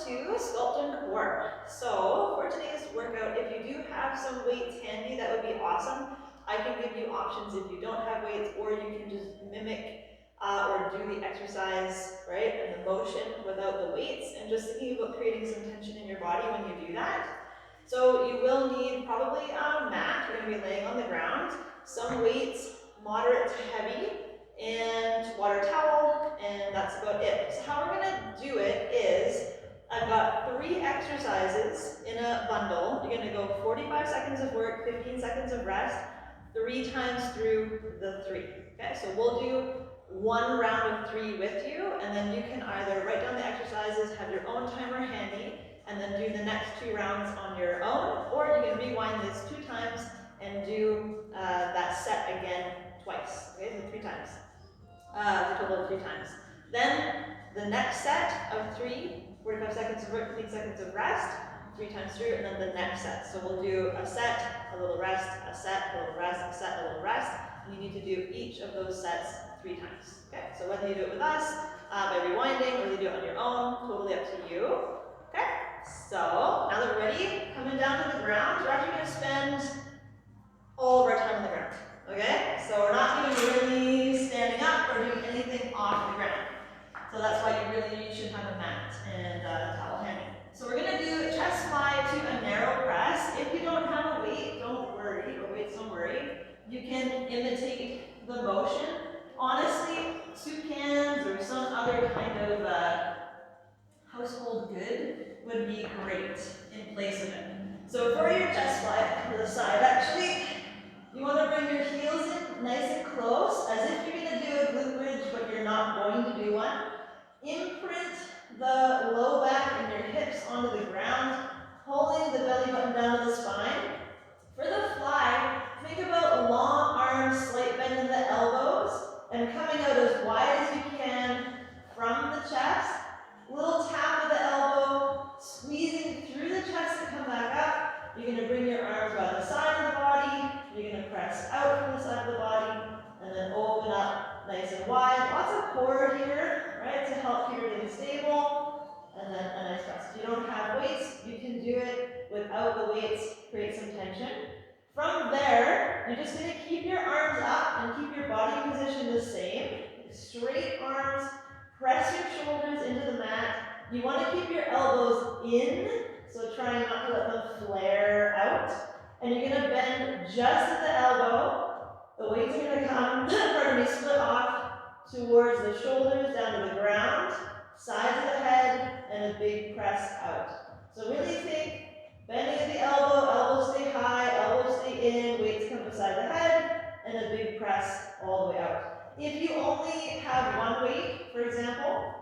to Sculpt Core. So for today's workout, if you do have some weights handy, that would be awesome. I can give you options if you don't have weights, or you can just mimic or do the exercise, right, and the motion without the weights, and just thinking about creating some tension in your body when you do that. So you will need probably a mat. You're going to be laying on the ground, some weights, moderate to heavy, and water towel, and that's about it. So how we're going to do it is, I've got 3 exercises in a bundle. You're going to go 45 seconds of work, 15 seconds of rest, 3 times through the 3. Okay, so we'll do 1 round of 3 with you, and then you can either write down the exercises, have your own timer handy, and then do the next 2 rounds on your own, or you can rewind this 2 times and do that set again twice. Okay, so 3 times. A total of 3 times. Then the next set of 3, 45 seconds of work, 15 seconds of rest, 3 times through, and then the next set. So we'll do a set, a little rest, a set, a little rest, a set, a little rest. And you need to do each of those sets 3 times. Okay, so whether you do it with us, by rewinding, or you do it on your own, totally up to you. Okay, so now that we're ready, coming down to the ground, we're actually going to spend all of our time on the ground. Okay, so we're not even really standing up or doing anything off the ground. So that's why you should have a mat and a towel handy. So we're going to do chest fly to a narrow press. If you don't have a weight, don't worry, or weights, don't worry. You can imitate the motion. Honestly, soup cans or some other kind of household good would be great in place of it. So for your chest fly to the side, actually, you want to bring your heels in nice and close, as if you're going to do a glute bridge, but you're not going to do one. Imprint the low back and your hips onto the ground, holding the belly button down to the spine. For the fly, think about long arms, slight bend in the elbows, and coming out as wide as you can from the chest. Little tap of the elbow, squeezing through the chest to come back up. You're going to bring your arms by the side of the body. You're going to press out from the side of the body, and then open up nice and wide. Lots of core here, right, to help keep everything stable. And then a nice press. If you don't have weights, you can do it without the weights, create some tension. From there, you're just going to keep your arms up and keep your body position the same. Straight arms, press your shoulders into the mat. You want to keep your elbows in, so try not to let them flare out. And you're going to bend just at the elbow. The weights are going to come, pardon me, split off towards the shoulders, down to the ground, sides of the head, and a big press out. So really think, bending at the elbow, elbows stay high, elbows stay in, weights come beside the head, and a big press all the way out. If you only have one weight, for example,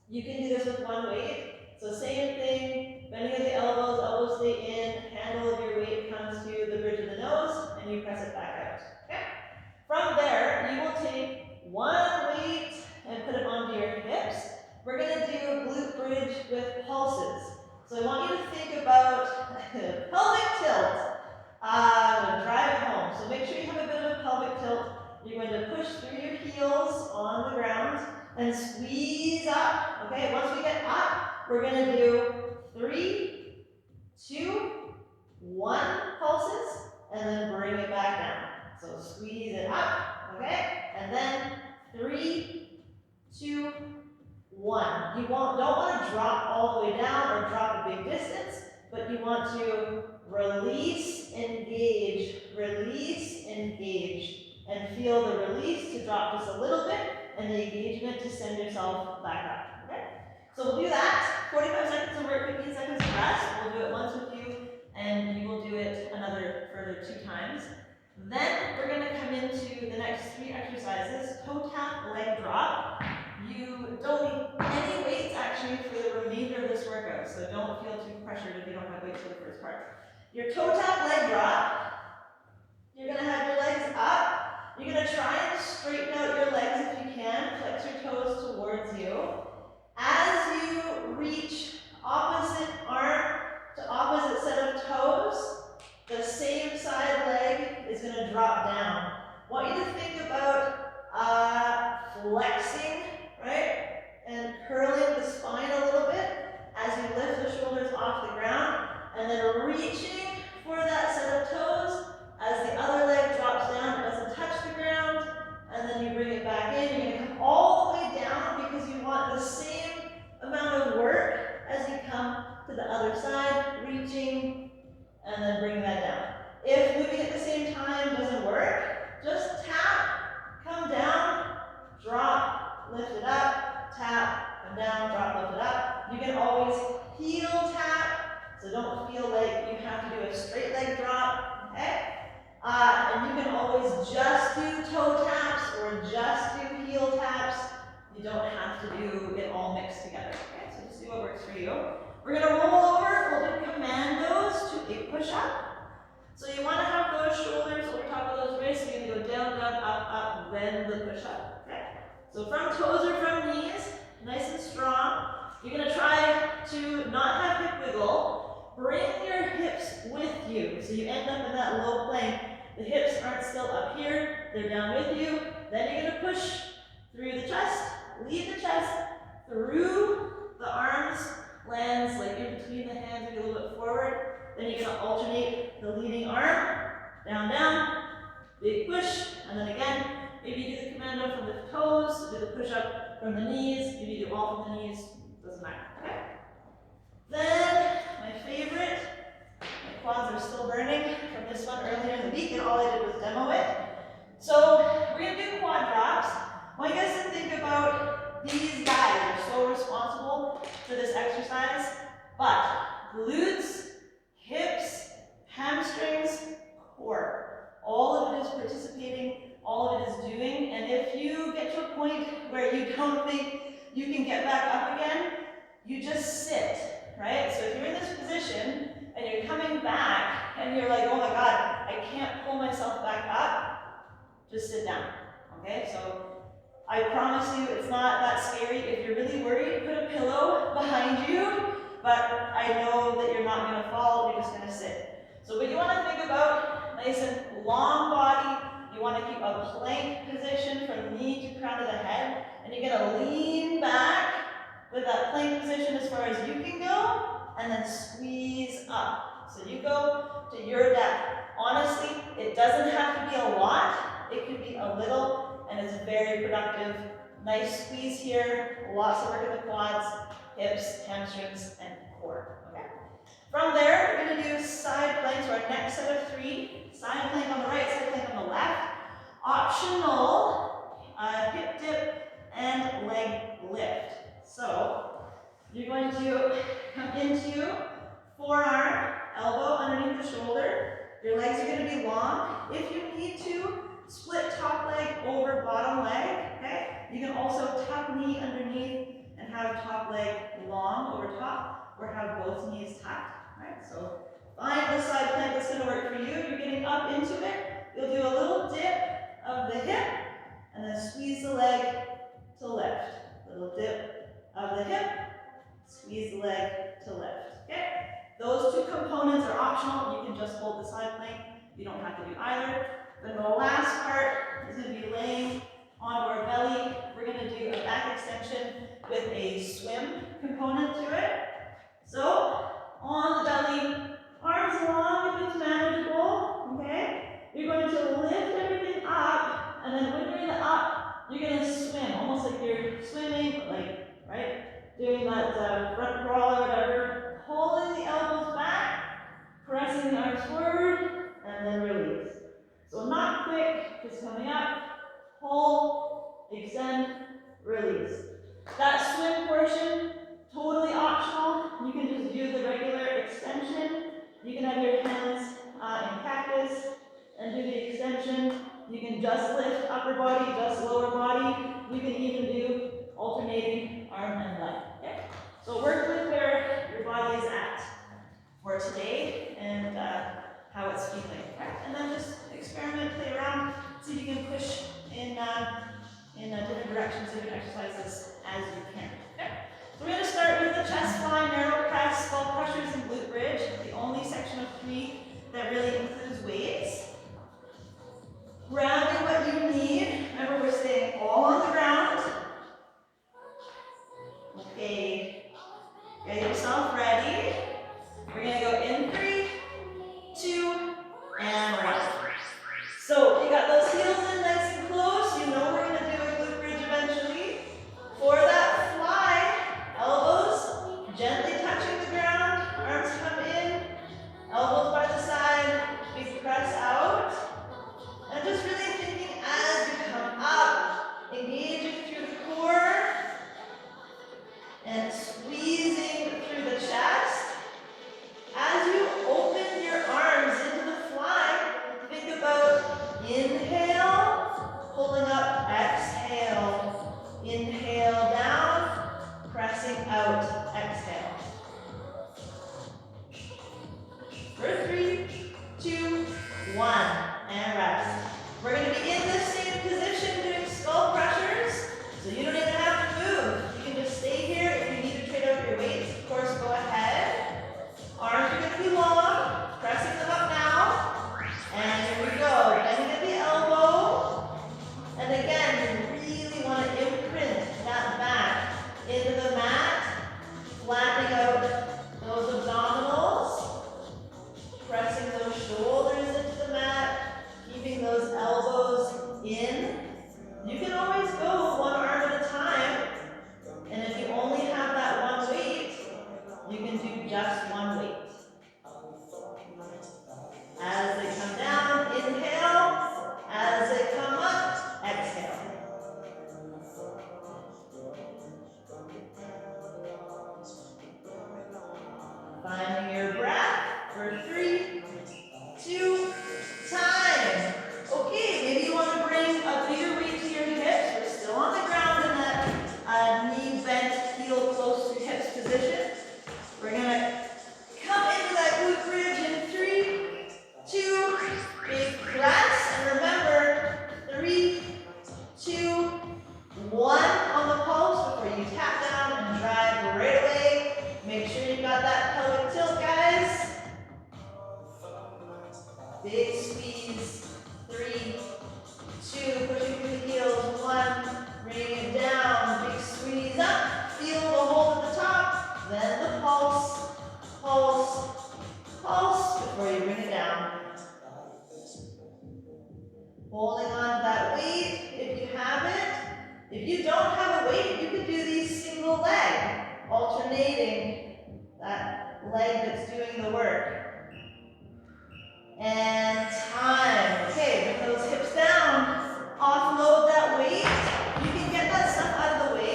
you can do this with one weight. So same thing, bending at the elbows, elbows stay in, handle of your weight comes to the bridge of the nose, and you press it back out. Okay? From there, you will take one weight and put it onto your hips. We're going to do a glute bridge with pulses. So I want you to think about pelvic tilt. I'm going to drive it home. So make sure you have a bit of a pelvic tilt. You're going to push through your heels on the ground and squeeze up. Okay, once we get up, we're going to do 3, 2, 1 pulses, and then bring it back down. So squeeze it up, okay? And then 3, 2, 1. You don't want to drop all the way down or drop a big distance, but you want to release, engage, and feel the release to drop just a little bit, and the engagement to send yourself back up. Okay? So we'll do that. 45 seconds of work, 15 seconds of rest. We'll do it once with you, and you will do it another further 2 times. Then we're going to come into the next 3 exercises. Toe tap, leg drop. You don't need any weights actually for the remainder of this workout, so don't feel too pressured if you don't have weights for the first part. Your toe tap, leg drop. You're going to have your legs up. You're going to try and straighten out your legs if you can. Flex your toes towards you. As you reach opposite arm to opposite set of toes, the same side leg is going to drop down. I want you to think about flexing, right? And curling the spine a little bit as you lift reaching for that set of toes. As the other leg drops down, it doesn't touch the ground. And then you bring it back in. You're going to come all the way down because you want the same amount of work as you come to the other side, reaching, and then bring that down. If moving at the same time doesn't work, just tap, come down, drop, lift it up, tap, come down, drop, lift it up. You can always heel tap, so don't feel like you have to do a straight leg drop, okay? And you can always just do toe taps or just do heel taps. You don't have to do it all mixed together, okay? So just do what works for you. We're gonna roll over, we'll do commandos to a push-up. So you wanna have those shoulders over top of those wrists. You're gonna go down, down, up, up, then the push-up, okay? So from toes or from knees, nice and strong. You're gonna try to not have hip wiggle. Bring your hips with you. So you end up in that low plank. The hips aren't still up here, they're down with you. Then you're gonna push through the chest, lead the chest, through the arms, lands like in between the hands, maybe a little bit forward. Then you're gonna alternate the leading arm, down, down, big push, and then again, maybe you do the commando from the toes, do the push up from the knees, maybe you do all from the knees, doesn't matter, okay? Then, my favorite, my quads are still burning from this one earlier in the week, and all I did was demo it. So, we're gonna do quad drops. I want you guys to think about these guys are so responsible for this exercise, but glutes, hips, hamstrings, core. All of it is participating, all of it is doing, and if you get to a point where you don't think you can get back up again, you just sit, right? So if you're in this position and you're coming back and you're like, oh my God, I can't pull myself back up, just sit down, okay? So I promise you it's not that scary. If you're really worried, put a pillow behind you, but I know that you're not gonna fall, you're just gonna sit. So what you wanna think about, nice and long body, you wanna keep a plank position from knee to crown of the head, and you're gonna lean back with that plank position as far as you can go, and then squeeze up. So you go to your depth. Honestly, it doesn't have to be a lot, it could be a little, and it's very productive. Nice squeeze here, lots of work in the quads, hips, hamstrings, and core, okay? From there, we're gonna do side planks, or our next set of 3. Side plank on the right, side plank on the left. Optional, hip dip and leg lift. So, you're going to come into forearm, elbow underneath the shoulder. Your legs are gonna be long. If you need to, split top leg over bottom leg, okay? You can also tuck knee underneath and have top leg long over top, or have both knees tucked, right? So find the side plank that's gonna work for you. You're getting up into it. You'll do a little dip of the hip, and then squeeze the leg to lift. Little dip of the hip, squeeze the leg to lift, okay? Those 2 components are optional. You can just hold the side plank. You don't have to do either. Then the last part is going to be laying onto our belly. We're going to do a back extension with a swim component to it. So, on the belly, arms long if it's manageable, okay? You're going to lift everything up, and then when you're in the up, you're going to swim, almost like you're swimming, like, right? Doing that front crawl or whatever. Holding the elbows back, pressing the arms forward, and then release. So not quick, just coming up, hold, extend, release. That swim portion, totally optional. You can just do the regular extension. You can have your hands in cactus and do the extension. You can just lift upper body, just lower body. You can even do alternating arm and leg. Okay? So work with where your body is at for today and how it's feeling. Right? And then just experiment, play around, see if you can push in different directions, different exercises as you can. Okay? So we're going to start with the chest fly, narrow press, skull crushers, and glute bridge. The only section of 3 that really includes weights. Grabbing what you need. Remember, we're staying all on the ground. Okay. Get yourself ready. We're going to go in 3, Inhale down, pressing out, exhale. For 3, 2, 1, and rest. We're going to be in the same position doing skull crushers, so you don't even have to move. You can just stay here. If you need to trade out your weights, of course, go ahead. Arms are going to be long, pressing them up now. And here we go, bending at the elbow. And again, you really want to imprint that back into the mat, flattening out those abdominals, pressing those shoulders into the mat, keeping those elbows in. You can always go one arm at a time, and if you only have that one weight, you can do just one weight. As they come down, inhale. As they come up, exhale. Finding your breath for 3, 2, time. Okay, maybe you want to bring a bigger weight to your hips. We're still on the ground in that knee bent, heel close to hips position. We're going to come into that glute bridge in 3, 2, big press. And remember, 3, 2, 1 on the pulse before you tap down and drive right away. Make sure you got that pelvic tilt, guys. Big squeeze. 3, 2, pushing through the heels. 1, bring it down. Big squeeze up. Feel the hold at the top. Then the pulse, pulse, pulse before you bring it down. Holding on to that weight if you have it. If you don't have a weight, you can do these single leg, alternating that leg that's doing the work. And time. Okay, bring those hips down. Offload that weight. You can get that stuff out of the way.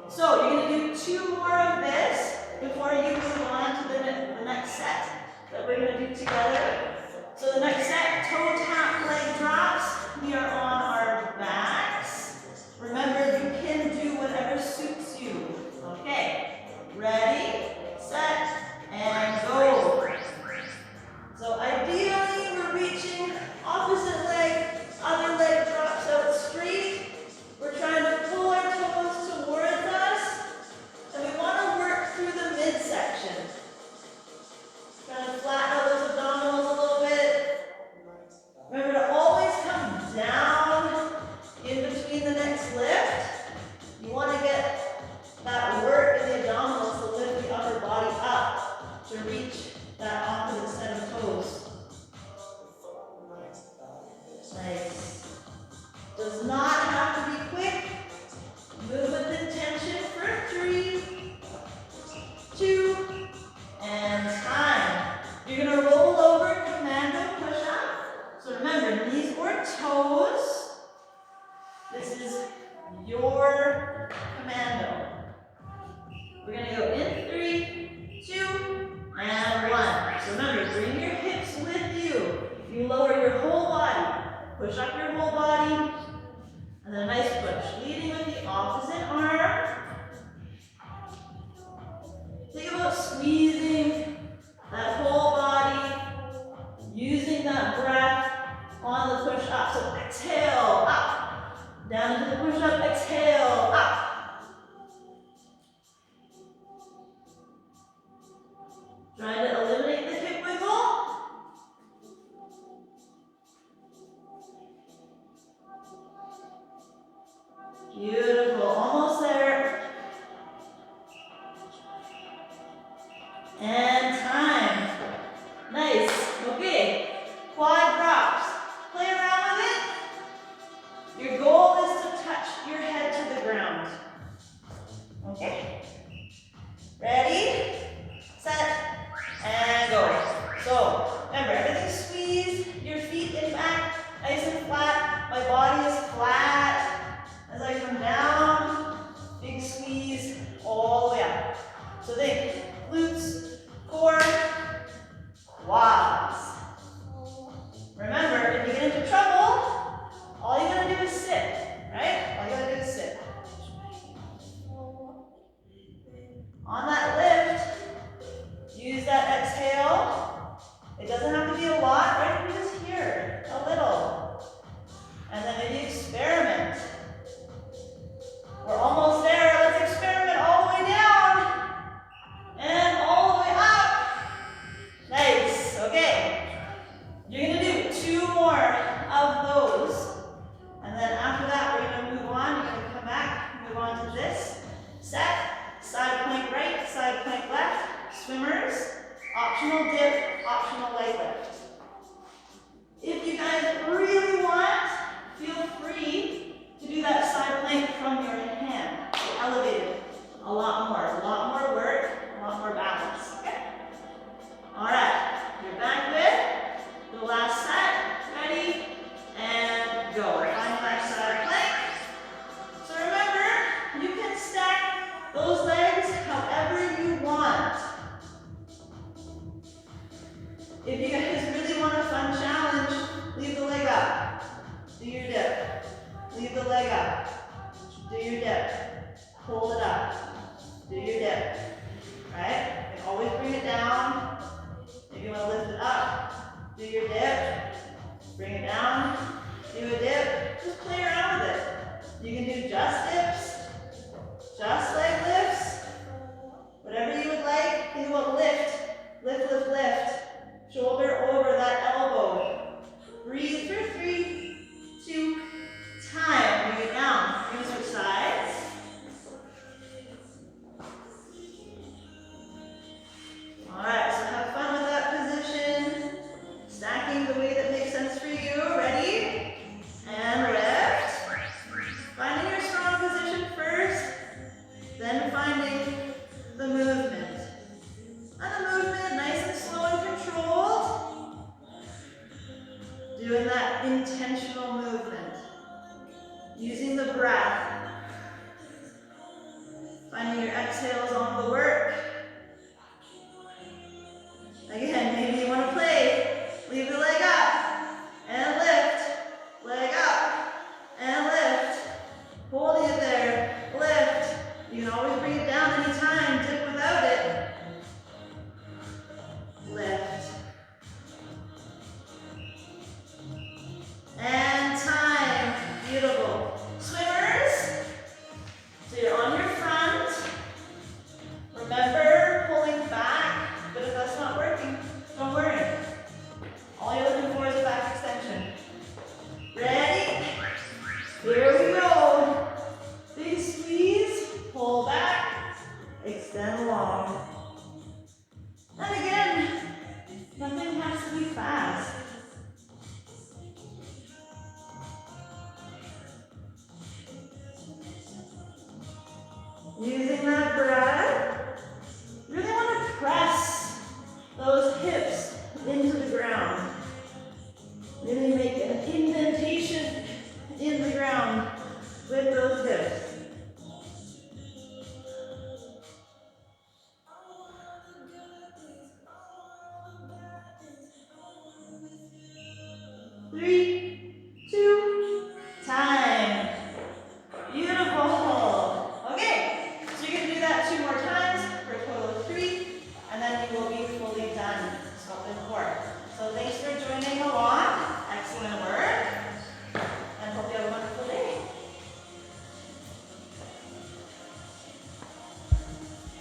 So you're going to do 2 more of this before you move on to the next set that we're going to do together. So the next set, toe tap leg drops. We are on our backs. Remember, you can do whatever suits you. Okay, ready, set, and go. So ideally, we're reaching opposite leg, other leg drops out straight. We're trying to pull our toes towards us, and we want to work through the midsection. Trying to flatten out those abdominals a little bit. Remember to always come down in between the next lift. You want to get that work in the abdominals to lift the upper body up to reach that opposite set of toes. Nice. Does not have to be quick. Move with intention for 3, 2, and time. You're going to roll over, commando push up. So remember, knees or toes. This is your commando. We're going to go in 3, 2, and 1. So remember, bring your hips with you. You lower your whole body. Push up your whole body. And then a nice push. Leading with the opposite arm. Think about squeezing that whole body. Using that breath on the push up. So exhale, up. Down into the push up, exhale, up. Trying to eliminate the hip wiggle. Beautiful, almost there. And time. Nice, okay. Quad drops. Play around with it. Your goal is to touch your head to the ground. Okay. Ready, set, and go. So, remember, everything's squeezed, your feet in back, nice and flat. My body is flat as I come down. from your hand. So elevated a lot more work, a lot more balance. Okay? All right, you're back with the last set. Ready? And go. Find that side plank. So remember, you can stack those legs however you want. If you guys really want a fun challenge, leave the leg up. Do your dip. Leave the leg up. Do your dip. Hold it up. Do your dip. Right? And always bring it down. If you want to lift it up, do your dip. Bring it down. Do a dip. Just play around with it. You can do just dips, just leg lifts, whatever you would like. Think about lift. Lift, lift, lift. Shoulder over that elbow. Breathe for 3, 2, time. Bring it down. Bring it switch sides. Alright, so have fun with that position. Stacking the way that makes sense for you. Ready? And lift. Finding your strong position first, then finding the movement. And the movement, nice and slow and controlled. Doing that intentional movement. Using the breath. Finding your exhales on the work. Again, maybe you want to play. Leave the leg up and lift. Leg up and lift. Holding it there. Lift. You can always bring it down anytime. Dip without it. Lift. And time. Beautiful. Swimmers. So you're on your front. Remember pulling back, but if that's not working, don't worry. All you're looking for is a back extension. Ready? Here we go. Big squeeze, pull back, extend long. And again, nothing has to be fast. Using that breath, really want to press those hips into the ground. Really make an indentation in the ground with those hips. Three.